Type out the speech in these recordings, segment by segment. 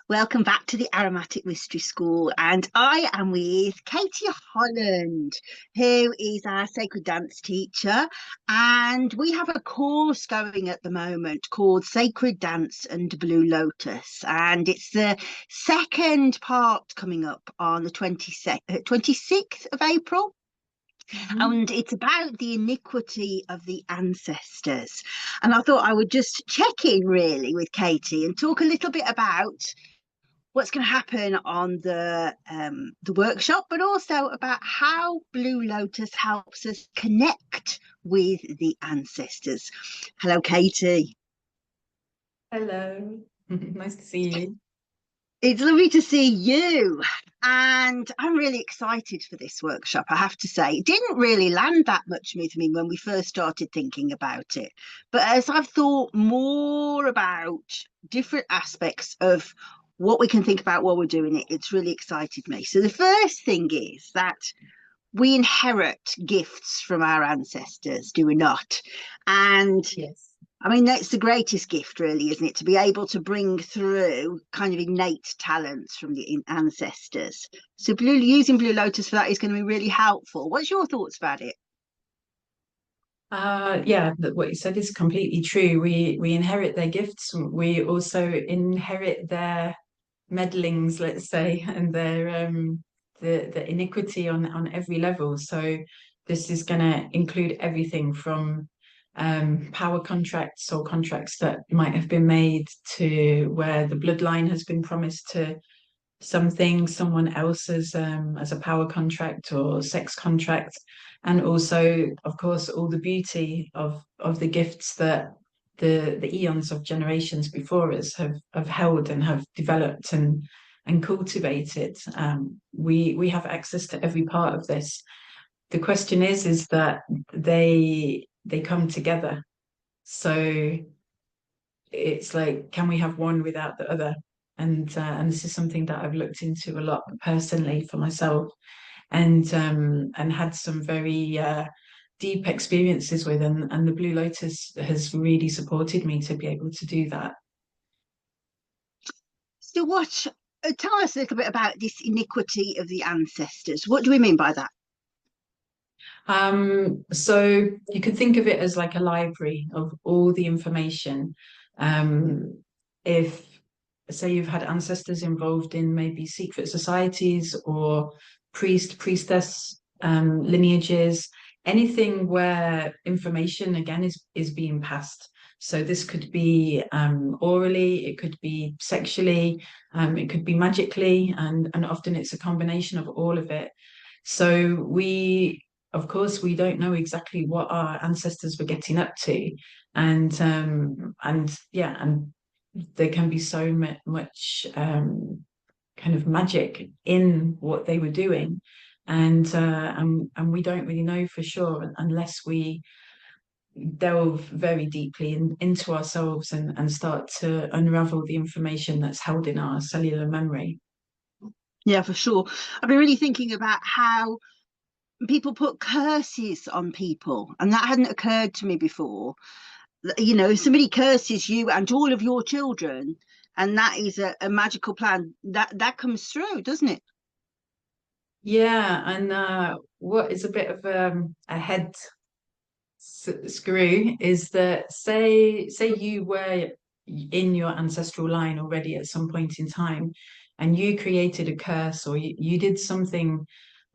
Welcome back to the Aromatic Mystery School, and I am with Katie Holland, who is our sacred dance teacher, and we have a course going at the moment called Sacred Dance and Blue Lotus, and it's the second part coming up on the 26th of April. And it's about the iniquity of the ancestors. And I thought I would just check in really with Katie and talk a little bit about what's going to happen on the workshop, but also about how Blue Lotus helps us connect with the ancestors. Hello, Katie. Hello, nice to see you. It's lovely to see you. And I'm really excited for this workshop, I have to say. It didn't really land that much with me when we first started thinking about it. But as I've thought more about different aspects of what we can think about while we're doing it, it's really excited me. So the first thing is that we inherit gifts from our ancestors, do we not? And Yes. I mean, that's the greatest gift, really, isn't it? To be able to bring through kind of innate talents from the ancestors. So using Blue Lotus for that is going to be really helpful. What's your thoughts about it? Yeah, what you said is completely true. We inherit their gifts. We also inherit their meddlings, let's say, and their the iniquity on every level. So this is going to include everything from power contracts or contracts that might have been made to where the bloodline has been promised to something, someone else's as a power contract or sex contract, and also, of course, all the beauty of the gifts that the eons of generations before us have held and have developed and cultivated. We have access to every part of this. The question is that they come together. So it's like, can we have one without the other? And this is something that I've looked into a lot personally for myself, and had some very deep experiences with, and the Blue Lotus has really supported me to be able to do that. So tell us a little bit about this iniquity of the ancestors. What do we mean by that? So you could think of it as like a library of all the information. If say you've had ancestors involved in maybe secret societies or priestess lineages, anything where information again is being passed. So this could be orally, it could be sexually, it could be magically, and often it's a combination of all of it. So of course, we don't know exactly what our ancestors were getting up to, and yeah, and there can be so much kind of magic in what they were doing, and we don't really know for sure unless we delve very deeply into ourselves and start to unravel the information that's held in our cellular memory. Yeah, for sure. I've been really thinking about how people put curses on people, and that hadn't occurred to me before. You know, if somebody curses you and all of your children, and that is a magical plan, that comes through, doesn't it? Yeah, and what is a bit of a head screw is that say you were in your ancestral line already at some point in time, and you created a curse, or you did something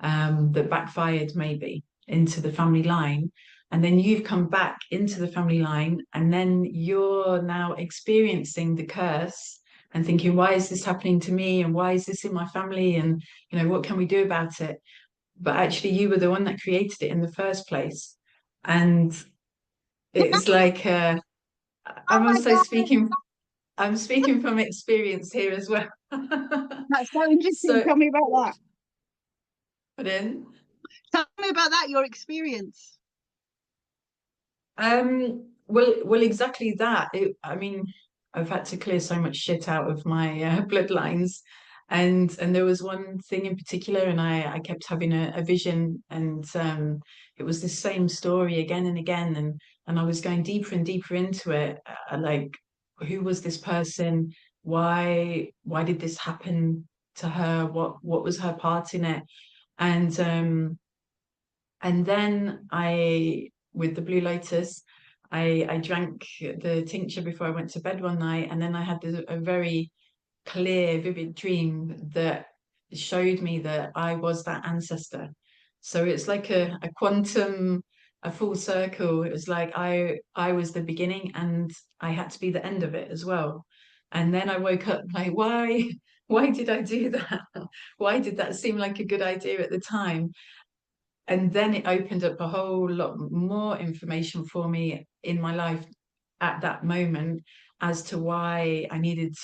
that backfired maybe into the family line, and then you've come back into the family line, and then you're now experiencing the curse and thinking, why is this happening to me, and why is this in my family, and what can we do about it? But actually you were the one that created it in the first place. And it's like Oh I'm my also God, speaking from experience here as well. that's so interesting. So, Tell me about that. but then, Tell me about that, your experience. well, exactly that. I mean, I've had to clear so much shit out of my bloodlines, and there was one thing in particular, and I kept having a vision, and it was the same story again and again, and I was going deeper and deeper into it, like who was this person? why did this happen to her? What was her part in it? And then with the Blue Lotus, I drank the tincture before I went to bed one night, and then I had a very clear, vivid dream that showed me that I was that ancestor. So it's like a quantum, a full circle. It was like I was the beginning and I had to be the end of it as well. And then I woke up like, why did I do that? Why did that seem like a good idea at the time? And then it opened up a whole lot more information for me in my life at that moment as to why I needed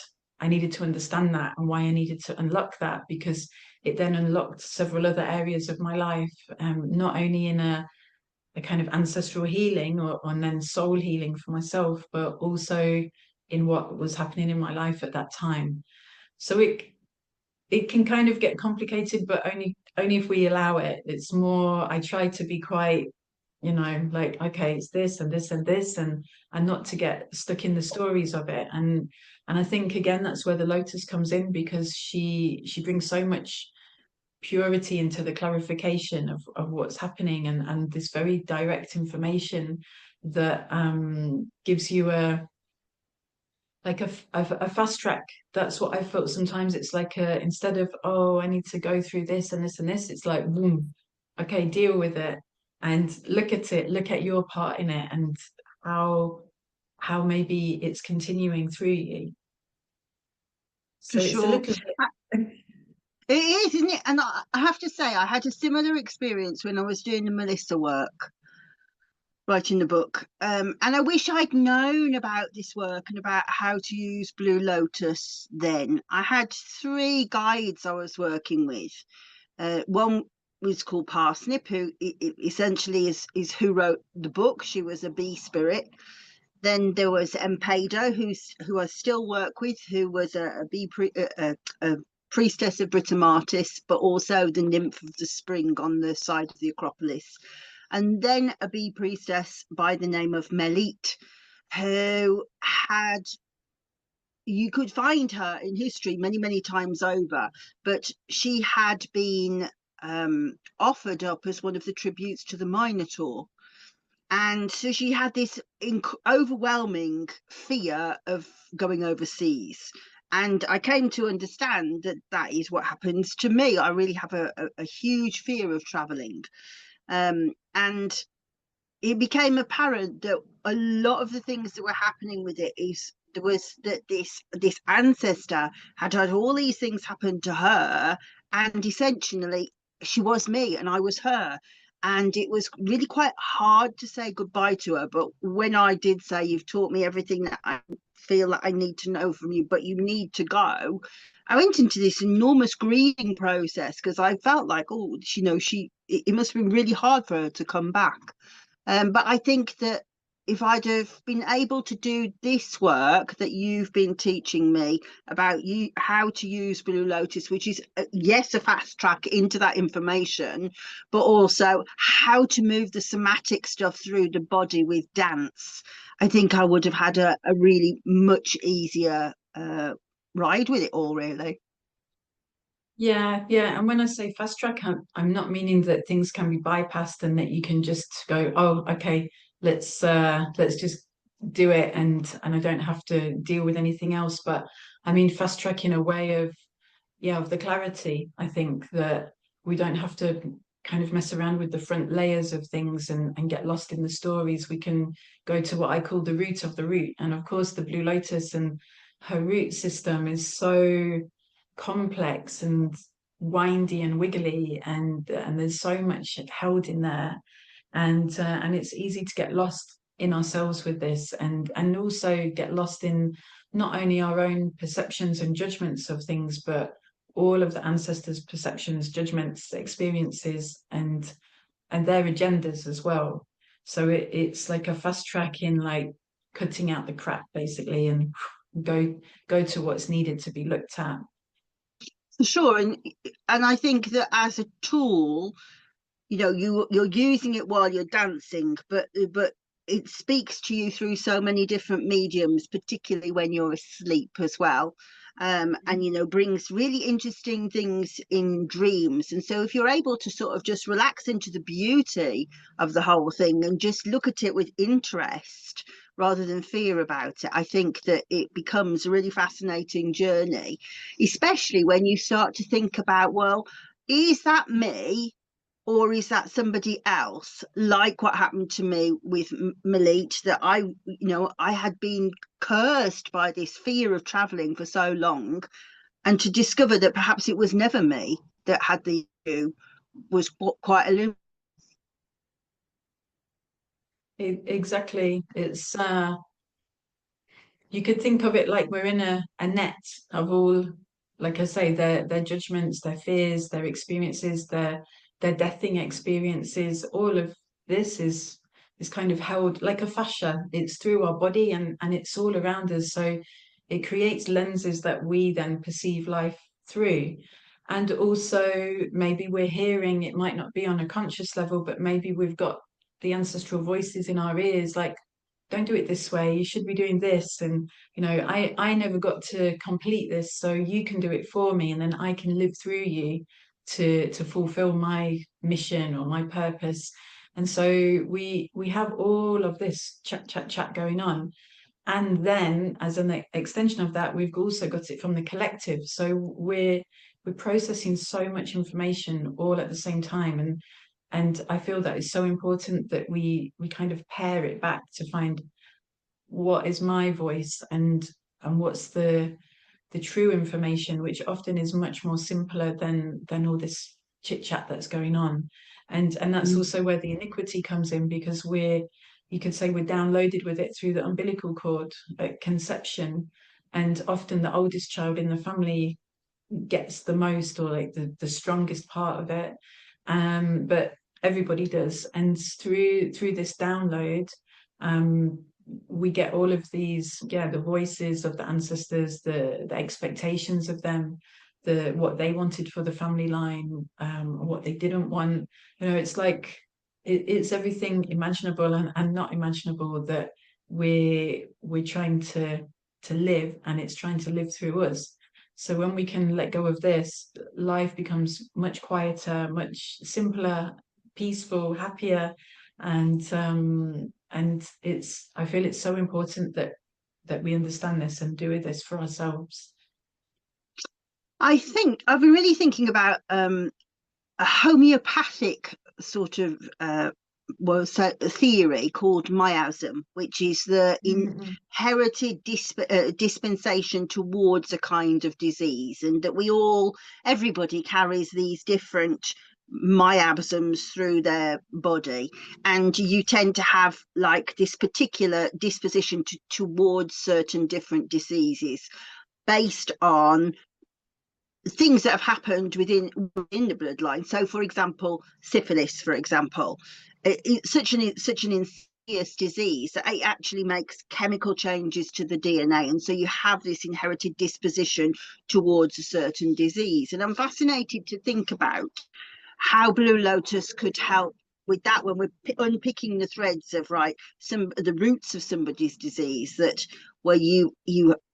to understand that and why I needed to unlock that, because it then unlocked several other areas of my life, not only in a kind of ancestral healing and then soul healing for myself, but also in what was happening in my life at that time. So it can kind of get complicated, but only if we allow it. It's more, I try to be quite, like, okay, it's this and this and this, and not to get stuck in the stories of it. And I think again that's where the Lotus comes in, because she brings so much purity into the clarification of what's happening, and this very direct information that gives you like a fast track. That's what I felt sometimes. It's like instead of, oh, I need to go through this and this and this, it's like, boom, okay, deal with it and look at it, look at your part in it, and how how maybe it's continuing through you. For So it's a sure. little bit. It is, isn't it? And I have to say, I had a similar experience when I was doing the Melissa work, writing the book. And I wish I'd known about this work and about how to use Blue Lotus then. I had three guides I was working with. One was called Parsnip, who essentially is who wrote the book. She was a bee spirit. Then there was Empado, who I still work with, who was a priestess of Britomartis, but also the nymph of the spring on the side of the Acropolis. And then a bee priestess by the name of Melit, who had, you could find her in history many, many times over, but she had been offered up as one of the tributes to the Minotaur. And so she had this overwhelming fear of going overseas. And I came to understand that that is what happens to me. I really have a huge fear of traveling. And it became apparent that a lot of the things that were happening with it is there was that this ancestor had had all these things happen to her, and essentially she was me and I was her. And it was really quite hard to say goodbye to her. But when I did say, "You've taught me everything that I feel that I need to know from you, but you need to go," I went into this enormous grieving process because I felt like, oh, it must have been really hard for her to come back. But I think that if I'd have been able to do this work that you've been teaching me about how to use Blue Lotus, which is yes, a fast track into that information, but also how to move the somatic stuff through the body with dance, I think I would have had a really much easier ride with it all, really. Yeah, yeah. And when I say fast track, I'm not meaning that things can be bypassed and that you can just go, oh, okay, let's just do it, and I don't have to deal with anything else. But I mean fast track in a way of, yeah, of the clarity. I think that we don't have to kind of mess around with the front layers of things and get lost in the stories. We can go to what I call the root of the root. And of course, the Blue Lotus and her root system is so complex and windy and wiggly, and there's so much held in there, and it's easy to get lost in ourselves with this, and also get lost in not only our own perceptions and judgments of things, but all of the ancestors' perceptions, judgments, experiences, and their agendas as well. So it's like a fast track in like cutting out the crap basically, and go to what's needed to be looked at. For sure. And I think that as a tool, you're using it while you're dancing, but it speaks to you through so many different mediums, particularly when you're asleep as well. And brings really interesting things in dreams. And so if you're able to sort of just relax into the beauty of the whole thing and just look at it with interest rather than fear about it, I think that it becomes a really fascinating journey, especially when you start to think about, well, is that me, or is that somebody else? Like what happened to me with Malik, that I had been cursed by this fear of traveling for so long, and to discover that perhaps it was never me that had the issue was quite a Exactly. It's you could think of it like we're in a net of all, like I say, their judgments, their fears, their experiences, their deathing experiences. All of this is kind of held like a fascia. It's through our body and it's all around us. So it creates lenses that we then perceive life through. And also maybe we're hearing, it might not be on a conscious level, but maybe we've got the ancestral voices in our ears, like, don't do it this way, you should be doing this. And I never got to complete this, so you can do it for me, and then I can live through you to fulfill my mission or my purpose. And so we have all of this chat going on. And then as an extension of that, we've also got it from the collective. So we're processing so much information all at the same time. And I feel that it's so important that we kind of pare it back to find what is my voice, and what's the true information, which often is much more simpler than all this chit chat that's going on. And that's Mm. also where the iniquity comes in, because you could say we're downloaded with it through the umbilical cord at conception, and often the oldest child in the family gets the most, or like the strongest part of it. But everybody does. And through this download, we get all of these, the voices of the ancestors, the expectations of them, what they wanted for the family line, what they didn't want. It's like it's everything imaginable and not imaginable that we're trying to live, and it's trying to live through us. So when we can let go of this, life becomes much quieter, much simpler, peaceful, happier. And I feel it's so important that we understand this and do this for ourselves. I think I've been really thinking about a homeopathic sort of theory called miasm, which is the Mm-mm. inherited dispensation towards a kind of disease, and that everybody carries these different miasms through their body, and you tend to have like this particular disposition towards certain different diseases based on things that have happened within the bloodline. So, for example, syphilis, for example, it's such an insidious disease that it actually makes chemical changes to the DNA, and so you have this inherited disposition towards a certain disease. And I'm fascinated to think about how Blue Lotus could help with that when we're unpicking the threads of the roots of somebody's disease, that where you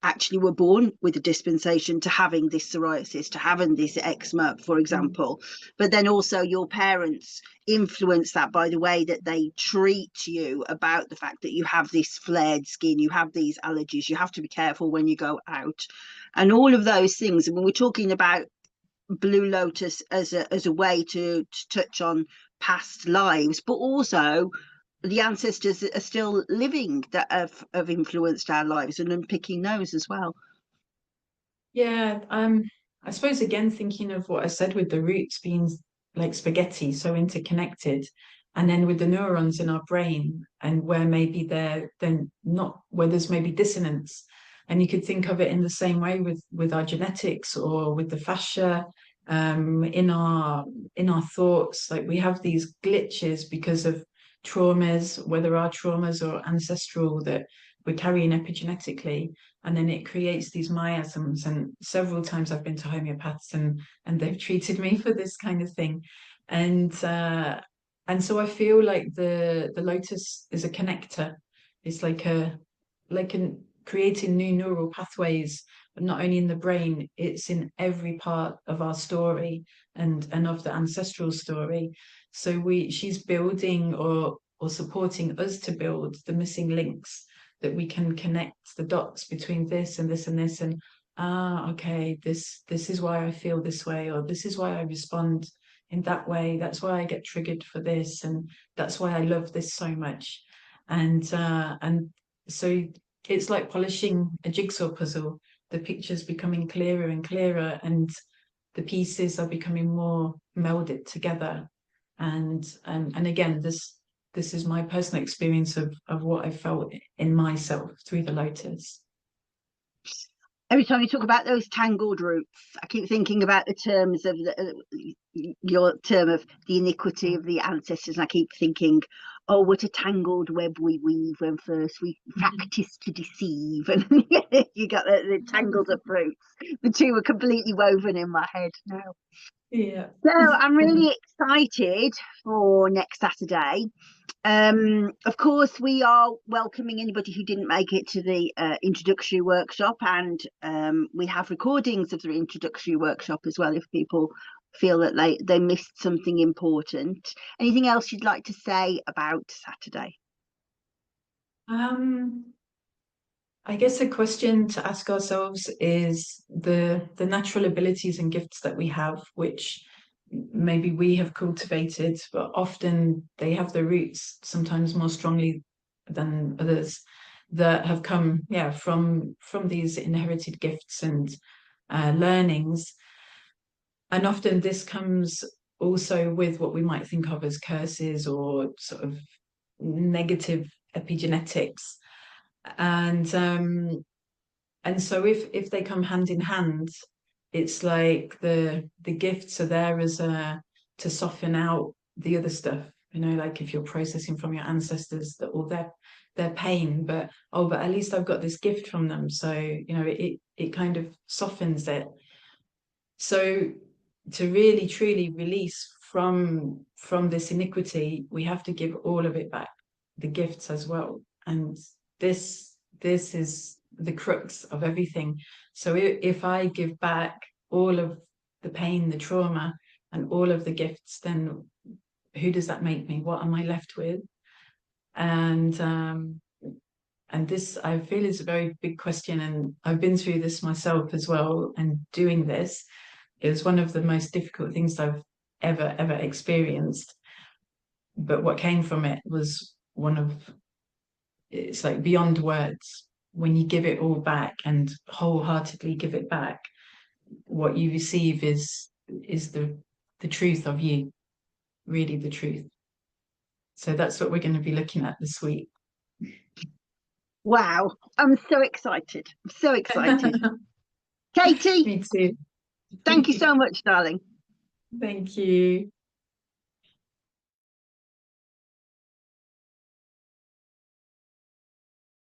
actually were born with a dispensation to having this psoriasis, to having this eczema, for example, but then also your parents influence that by the way that they treat you about the fact that you have this flared skin, you have these allergies, you have to be careful when you go out, and all of those things. And when we're talking about Blue Lotus as a way to touch on past lives, but also the ancestors that are still living that have influenced our lives, and unpicking those as well. Yeah, I suppose again thinking of what I said with the roots being like spaghetti, so interconnected, and then with the neurons in our brain, and where maybe they're not, where there's maybe dissonance. And you could think of it in the same way with our genetics, or with the fascia, in our thoughts. Like we have these glitches because of traumas, whether our traumas or ancestral, that we're carrying epigenetically, and then it creates these miasms. And several times I've been to homeopaths, and they've treated me for this kind of thing. And and so I feel like the lotus is a connector. It's like an creating new neural pathways, but not only in the brain, it's in every part of our story and of the ancestral story. So she's building or supporting us to build the missing links, that we can connect the dots between this and this and this, and okay, this is why I feel this way, or this is why I respond in that way. That's why I get triggered for this, and that's why I love this so much. And so it's like polishing a jigsaw puzzle. The picture's becoming clearer and clearer, and the pieces are becoming more melded together. And again, this is my personal experience of what I felt in myself through the lotus. Every time you talk about those tangled roots, I keep thinking about the terms of your term of the iniquity of the ancestors, and I keep thinking, oh, what a tangled web we weave when first we practice to deceive. And you got the tangles of roots. The two are completely woven in my head now. Yeah. So I'm really excited for next Saturday. Of course, we are welcoming anybody who didn't make it to the introductory workshop, and we have recordings of the introductory workshop as well if people feel that they missed something important. Anything else you'd like to say about Saturday? I guess a question to ask ourselves is the natural abilities and gifts that we have, which maybe we have cultivated, but often they have their roots sometimes more strongly than others, that have come, yeah, from these inherited gifts and learnings. And often this comes also with what we might think of as curses or sort of negative epigenetics. And so if they come hand in hand, it's like the gifts are there as to soften out the other stuff, like if you're processing from your ancestors that all their pain, but at least I've got this gift from them, so it kind of softens it. So to really truly release from this iniquity, we have to give all of it back, the gifts as well. And this is the crux of everything. So if I give back all of the pain, the trauma, and all of the gifts, then who does that make me? What am I left with? And this, I feel, is a very big question, and I've been through this myself as well. And doing this, it was one of the most difficult things I've ever experienced. But what came from it was it's like beyond words. When you give it all back and wholeheartedly give it back, what you receive is the truth of you, really the truth. So that's what we're going to be looking at this week. Wow, I'm so excited. I'm so excited. Katie, Me too. thank you so much, darling. Thank you.